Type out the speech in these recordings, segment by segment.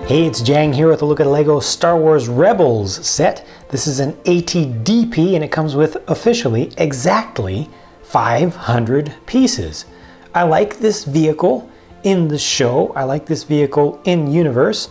Hey, it's Jang here with a look at a LEGO Star Wars Rebels set. This is an ATDP and it comes with officially exactly 500 pieces. I like this vehicle in the show. I like this vehicle in universe.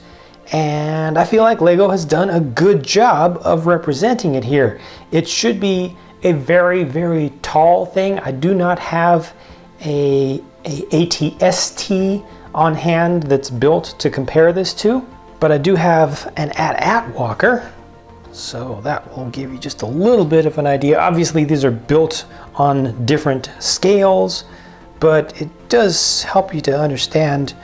And I feel like LEGO has done a good job of representing it here. It should be a very, very tall thing. I do not have a ATST on hand that's built to compare this to, but I do have an AT-AT walker, so that will give you just a little bit of an idea. Obviously these are built on different scales, but it does help you to understand,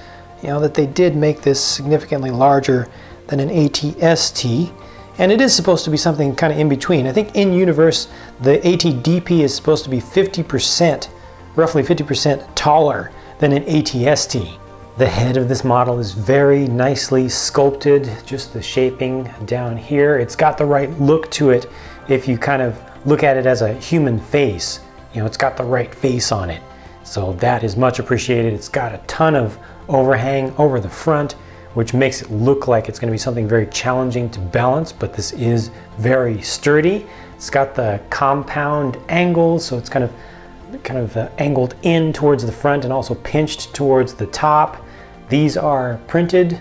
that they did make this significantly larger than an ATST, and it is supposed to be something kind of in between. I think in universe the ATDP is supposed to be 50%, roughly 50% taller than an ATST. The head of this model is very nicely sculpted, just the shaping down here. It's got the right look to it if you kind of look at it as a human face. It's got the right face on it. So that is much appreciated. It's got a ton of overhang over the front, which makes it look like it's going to be something very challenging to balance, but this is very sturdy. It's got the compound angles, so it's kind of angled in towards the front and also pinched towards the top. These are printed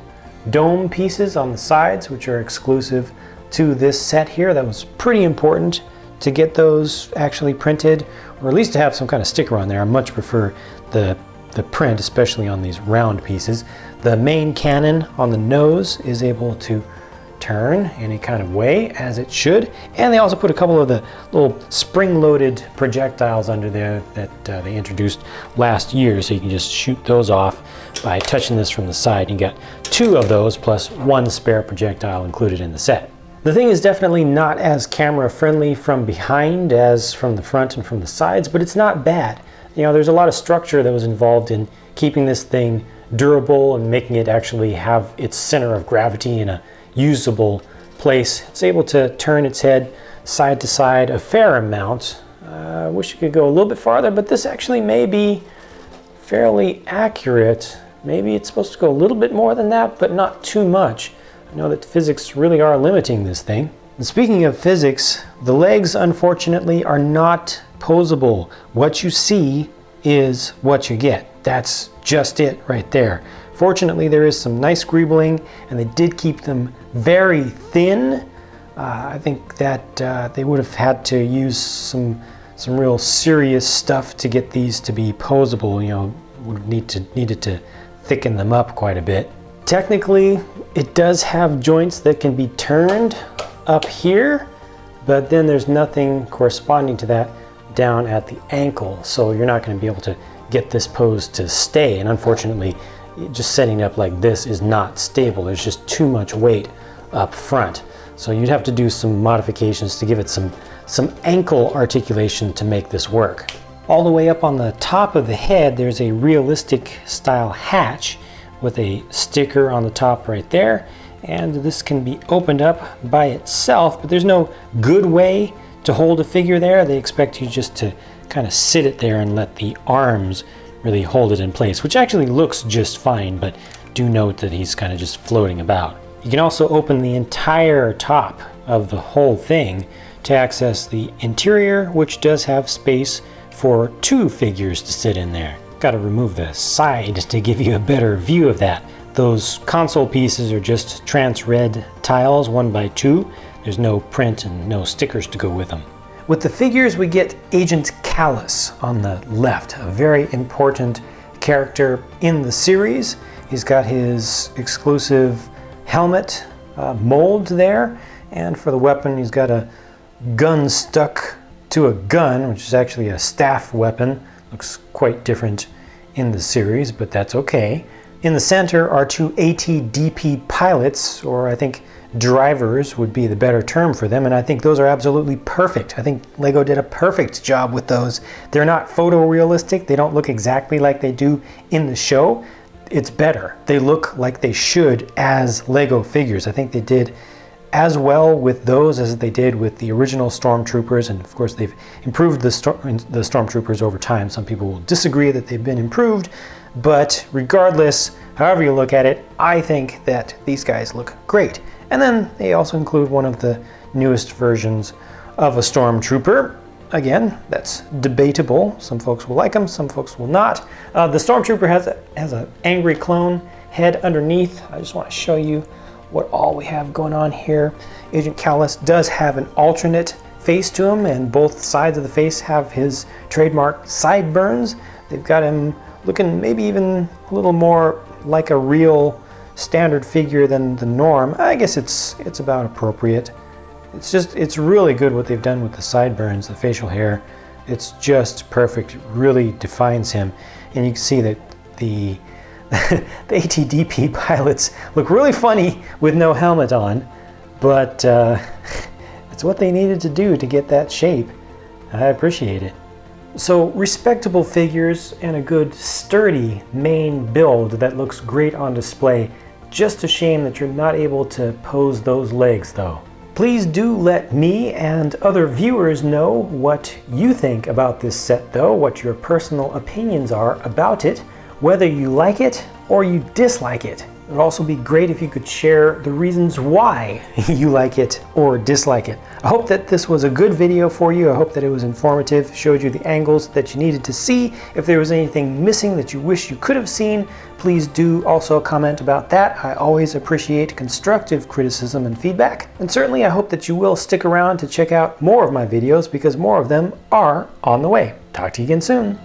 dome pieces on the sides, which are exclusive to this set here. That was pretty important to get those actually printed, or at least to have some kind of sticker on there. I much prefer the print, especially on these round pieces. The main cannon on the nose is able to turn any kind of way, as it should, and they also put a couple of the little spring-loaded projectiles under there that they introduced last year, so you can just shoot those off by touching this from the side. You got 2 of those plus 1 spare projectile included in the set. The thing is definitely not as camera friendly from behind as from the front and from the sides, but it's not bad. There's a lot of structure that was involved in keeping this thing durable and making it actually have its center of gravity in a usable place. It's able to turn its head side to side a fair amount. I wish it could go a little bit farther, but this actually may be fairly accurate. Maybe it's supposed to go a little bit more than that, but not too much. I know that physics really are limiting this thing. And speaking of physics, the legs unfortunately are not posable. What you see is what you get. That's just it right there. Fortunately, there is some nice greebling, and they did keep them very thin. I think that they would have had to use some real serious stuff to get these to be posable. Would have needed to thicken them up quite a bit. Technically, it does have joints that can be turned up here, but then there's nothing corresponding to that down at the ankle, so you're not going to be able to get this pose to stay. And unfortunately, just setting up like this is not stable. There's just too much weight up front, so you'd have to do some modifications to give it some ankle articulation to make this work. All the way up on the top of the head, there's a realistic style hatch with a sticker on the top right there, and this can be opened up by itself, but there's no good way to hold a figure there. They expect you just to kind of sit it there and let the arms really hold it in place, which actually looks just fine, but do note that he's kind of just floating about. You can also open the entire top of the whole thing to access the interior, which does have space for 2 figures to sit in there. Got to remove the side to give you a better view of that. Those console pieces are just trans-red tiles, 1 by 2. There's no print and no stickers to go with them. With the figures, we get Agent Callus on the left, a very important character in the series. He's got his exclusive helmet mold there, and for the weapon he's got a gun stuck to a gun, which is actually a staff weapon. Looks quite different in the series, but that's okay. In the center are 2 ATDP pilots, or I think drivers would be the better term for them, and I think those are absolutely perfect. I think LEGO did a perfect job with those. They're not photorealistic. They don't look exactly like they do in the show. It's better. They look like they should as LEGO figures. I think they did as well with those as they did with the original Stormtroopers, and of course they've improved the Stormtroopers over time. Some people will disagree that they've been improved, but regardless, However you look at it, I think that these guys look great. And then they also include one of the newest versions of a Stormtrooper. Again, that's debatable. Some folks will like them, some folks will not. The Stormtrooper has an angry clone head underneath. I just want to show you what all we have going on here. Agent Kallus does have an alternate face to him, and both sides of the face have his trademark sideburns. They've got him looking maybe even a little more like a real standard figure than the norm. I guess it's about appropriate. It's really good what they've done with the sideburns, the facial hair. It's just perfect. It really defines him. And you can see that the ATDP pilots look really funny with no helmet on, but it's what they needed to do to get that shape. I appreciate it. So respectable figures and a good sturdy main build that looks great on display. Just a shame that you're not able to pose those legs though. Please do let me and other viewers know what you think about this set though, what your personal opinions are about it, whether you like it or you dislike it. It would also be great if you could share the reasons why you like it or dislike it. I hope that this was a good video for you. I hope that it was informative, showed you the angles that you needed to see. If there was anything missing that you wish you could have seen, please do also comment about that. I always appreciate constructive criticism and feedback. And certainly I hope that you will stick around to check out more of my videos because more of them are on the way. Talk to you again soon.